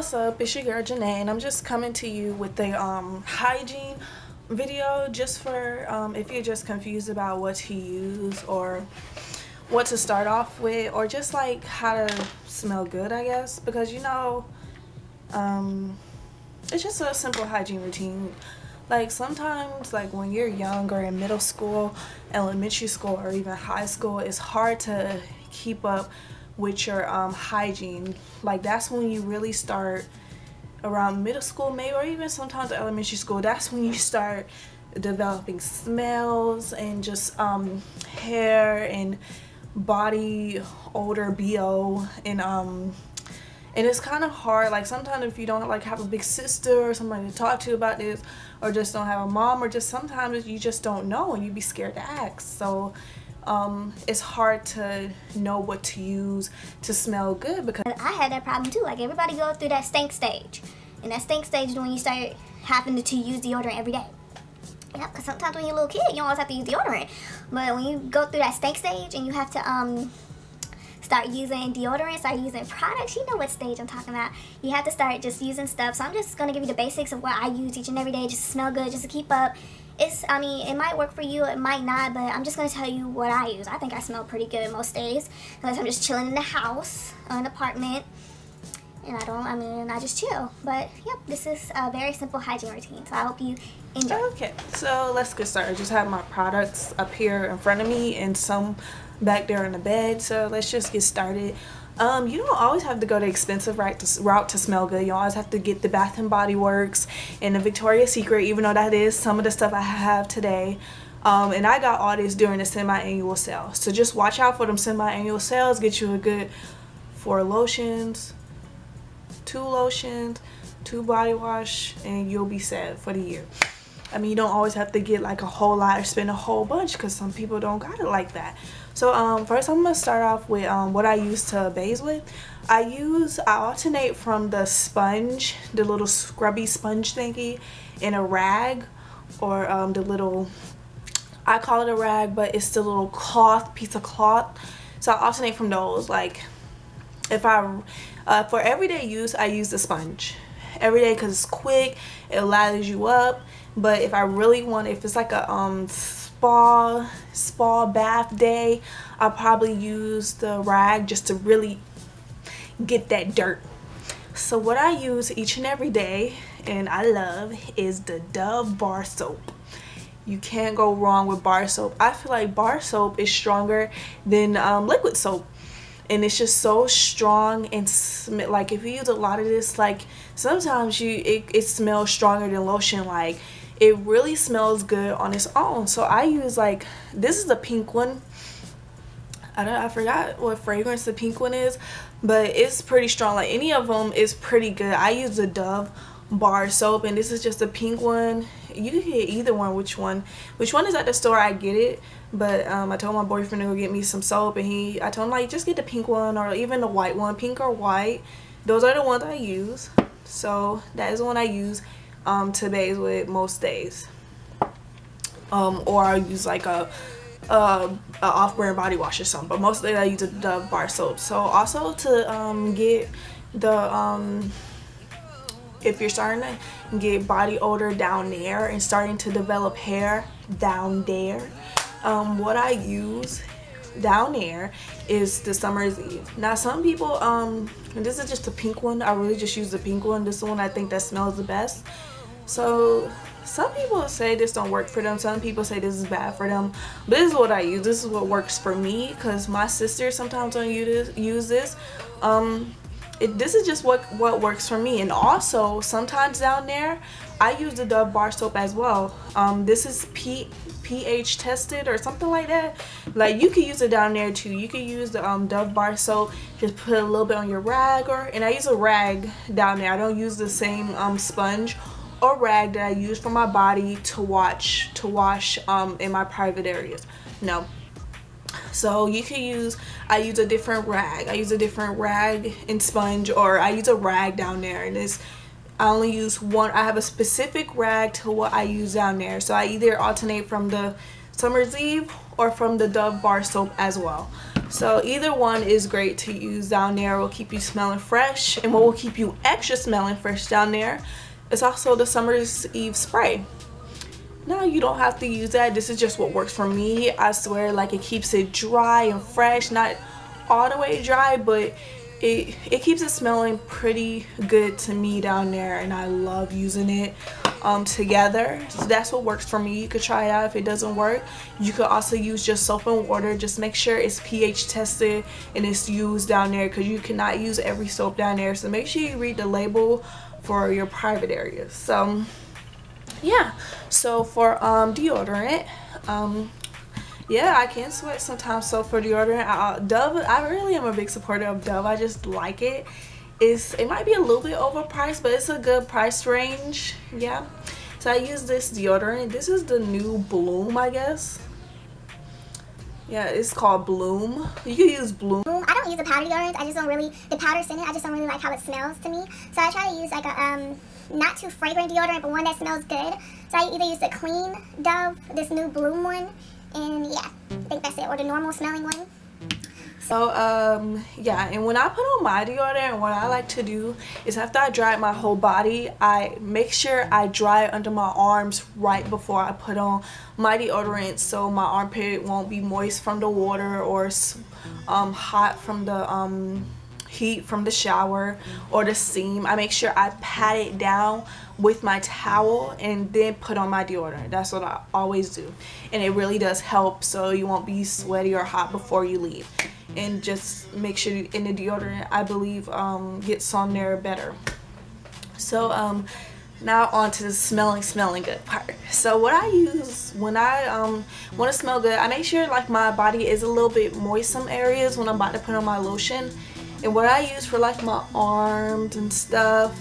what's up? It's your girl Janae, and I'm just coming to you with a hygiene video just for if you're just confused about what to use or what to start off with, or just like how to smell good, I guess, because it's just a simple hygiene routine. Like sometimes, like when you're young or in middle school, elementary school, or even high school, it's hard to keep up with your hygiene. Like that's when you really start, around middle school maybe, or even sometimes elementary school. That's when you start developing smells and just hair and body odor, BO, and it's kind of hard. Like sometimes if you don't like have a big sister or somebody to talk to about this, or just don't have a mom, or just sometimes you just don't know and you be scared to ask. So it's hard to know what to use to smell good, because I had that problem too. Like everybody goes through that stink stage, and that stink stage is when you start having to use deodorant every day. Yeah, because sometimes when you're a little kid, you don't always have to use deodorant, but when you go through that stink stage and you have to start using deodorant, start using products, you know what stage I'm talking about. You have to start just using stuff. So I'm just gonna give you the basics of what I use each and every day just to smell good, just to keep up. It might work for you, it might not, but I'm just gonna tell you what I use. I think I smell pretty good most days, unless I'm just chilling in the house or an apartment, and I just chill. But yep, this is a very simple hygiene routine, so I hope you enjoy. Okay, so let's get started. I just have my products up here in front of me and some back there in the bed, so let's just get started. You don't always have to go the expensive route to smell good. You always have to get the Bath and Body Works and the Victoria's Secret, even though that is some of the stuff I have today. And I got all this during the semi-annual sale, so just watch out for them semi-annual sales. Get you a good 4 lotions, 2 body wash, and you'll be set for the year. I mean, you don't always have to get like a whole lot or spend a whole bunch, because some people don't got it like that. So first I'm gonna start off with what I use to bathe with. I alternate from the sponge, the little scrubby sponge thingy, and a rag, or the little, I call it a rag, but it's the little piece of cloth. So I alternate from those. Like if for everyday use, I use the sponge every day because it's quick, it lathers you up. But if I really want, if it's like a spa bath day, I'll probably use the rag just to really get that dirt. So what I use each and every day, and I love, is the Dove bar soap. You can't go wrong with bar soap. I feel like bar soap is stronger than liquid soap, and it's just so strong. And like if you use a lot of this, like sometimes it smells stronger than lotion. Like it really smells good on its own. So I use, like, this is the pink one. I forgot what fragrance the pink one is, but it's pretty strong. Like any of them is pretty good. I use the Dove bar soap, and this is just a pink one. You can get either one. Which one is at the store, I get it. But I told my boyfriend to go get me some soap, and I told him, like, just get the pink one, or even the white one, pink or white. Those are the ones I use. So that is the one I use to bathe with most days. Or I use like a off-brand body wash or something, but mostly I use the Dove bar soap. So also to get the if you're starting to get body odor down there and starting to develop hair down there, what I use down there is the Summer's Eve. Now some people, and this is just the pink one, I really just use the pink one. This is the one I think that smells the best. So some people say this don't work for them, some people say this is bad for them, but this is what I use. This is what works for me, because my sister sometimes don't use this. This is just what works for me. And also sometimes down there I use the Dove bar soap as well. This is pH tested or something like that. Like you can use it down there too. You can use the Dove bar soap, just put a little bit on your rag, and I use a rag down there. I don't use the same sponge or rag that I use for my body to wash in my private areas. No. So you can I use a different rag. I use a different rag and sponge, or I use a rag down there, and I only use one. I have a specific rag to what I use down there. So I either alternate from the Summer's Eve or from the Dove bar soap as well. So either one is great to use down there. Will keep you smelling fresh, and what will keep you extra smelling fresh down there is also the Summer's Eve spray. No, you don't have to use that. This is just what works for me. I swear, like, it keeps it dry and fresh, not all the way dry, but it keeps it smelling pretty good to me down there, and I love using it together. So that's what works for me. You could try it out. If it doesn't work, you could also use just soap and water. Just make sure it's pH tested and it's used down there, because you cannot use every soap down there. So make sure you read the label for your private areas. So yeah, so for deodorant, yeah, I can sweat sometimes. So for deodorant, Dove, I really am a big supporter of Dove. I just like it. It might be a little bit overpriced, but it's a good price range. Yeah, so I use this deodorant. This is the new Bloom, I guess. Yeah, it's called Bloom. You can use Bloom. I don't use the powder deodorant. I just don't really, the powder scented, I just don't really like how it smells to me. So I try to use like a not too fragrant deodorant, but one that smells good. So I either use the clean Dove, this new Bloom one, and yeah, I think that's it, or the normal smelling one. So yeah, and when I put on my deodorant, what I like to do is after I dry my whole body, I make sure I dry it under my arms right before I put on my deodorant, so my armpit won't be moist from the water or hot from the heat from the shower or the steam. I make sure I pat it down with my towel and then put on my deodorant. That's what I always do, and it really does help, so you won't be sweaty or hot before you leave. And just make sure in the deodorant, I believe, gets on there better. So now on to the smelling good part. So what I use when I want to smell good, I make sure like my body is a little bit moist some areas when I'm about to put on my lotion. And what I use for like my arms and stuff,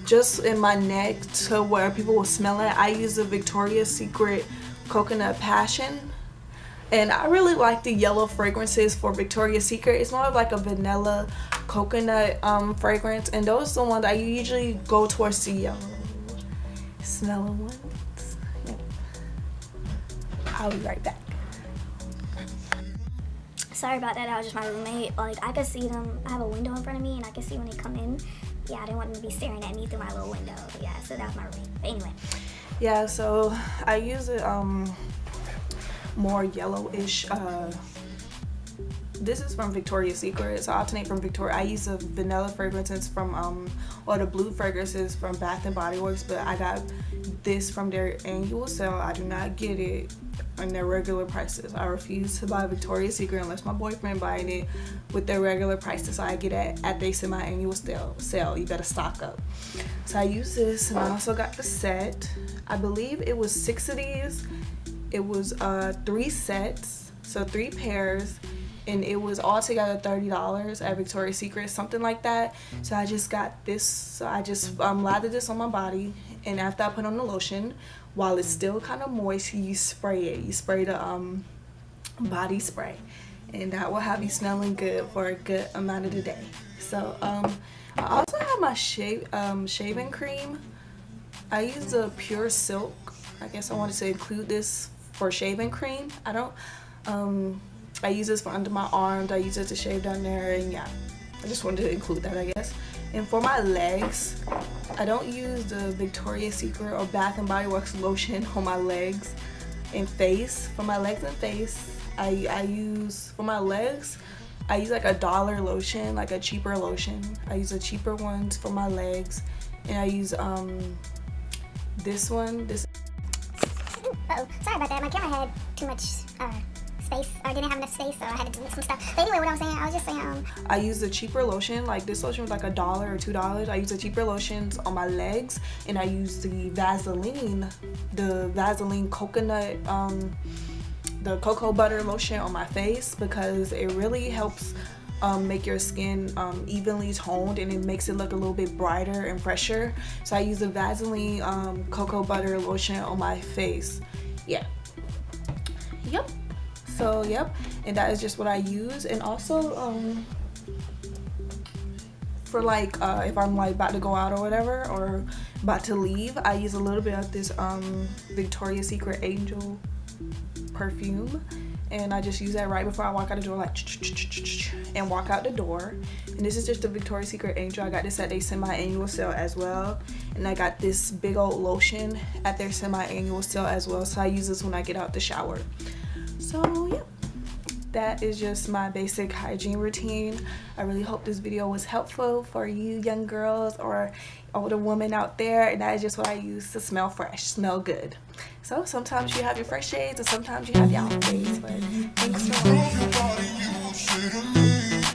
just in my neck to where people will smell it, I use the Victoria's Secret Coconut Passion. And I really like the yellow fragrances for Victoria's Secret. It's more of like a vanilla coconut fragrance, and those are the ones I usually go towards the yellow smelling ones. Yep. I'll be right back. Sorry about that. That was just my roommate. Like, I could see them. I have a window in front of me, and I could see when they come in. Yeah, I didn't want them to be staring at me through my little window. But yeah, so that was my roommate. But anyway. Yeah, so I use it more yellowish. This is from Victoria's Secret, so I alternate from Victoria. I use the vanilla fragrances from or the blue fragrances from Bath and Body Works, but I got this from their annual sale. I do not get it on their regular prices. I refuse to buy Victoria's Secret unless my boyfriend buying it with their regular prices. So I get it at they semi-annual sale. You better stock up. So I use this, and I also got the set. I believe it was 6 of these. It was 3 sets, so 3 pairs, and it was all together $30 at Victoria's Secret, something like that. So I just got this. So I just lathered this on my body, and after I put on the lotion, while it's still kind of moist, you spray it. You spray the body spray, and that will have you smelling good for a good amount of the day. So I also have my shaving cream. I use the Pure Silk. I guess I wanted to include this for shaving cream. I use this for under my arms. I use it to shave down there, and yeah, I just wanted to include that, I guess. And for my legs, I don't use the Victoria's Secret or Bath and Body Works lotion on my legs and face. For my legs and face, I use for my legs, I use like a $1 lotion, like a cheaper lotion. I use the cheaper ones for my legs, and I use this one. Uh-oh, sorry about that. My camera had too much space, or didn't have enough space, so I had to delete some stuff. But anyway, what I was saying, I was just saying, I use the cheaper lotion. Like this lotion was like $1 or $2. I use the cheaper lotions on my legs, and I use the Vaseline coconut, the cocoa butter lotion on my face, because it really helps make your skin evenly toned, and it makes it look a little bit brighter and fresher. So I use the Vaseline cocoa butter lotion on my face. Yeah. Yep. So yep, and that is just what I use. And also for like if I'm like about to go out or whatever, or about to leave, I use a little bit of this Victoria's Secret Angel perfume, and I just use that right before I walk out the door, like, and walk out the door. And this is just the Victoria's Secret Angel. I got this at their semi-annual sale as well, and I got this big old lotion at their semi-annual sale as well, so I use this when I get out the shower. So yeah, that is just my basic hygiene routine. I really hope this video was helpful for you young girls or older women out there, and that is just what I use to smell fresh, smell good. So sometimes you have your fresh shades and sometimes you have your outfits, but thanks for watching.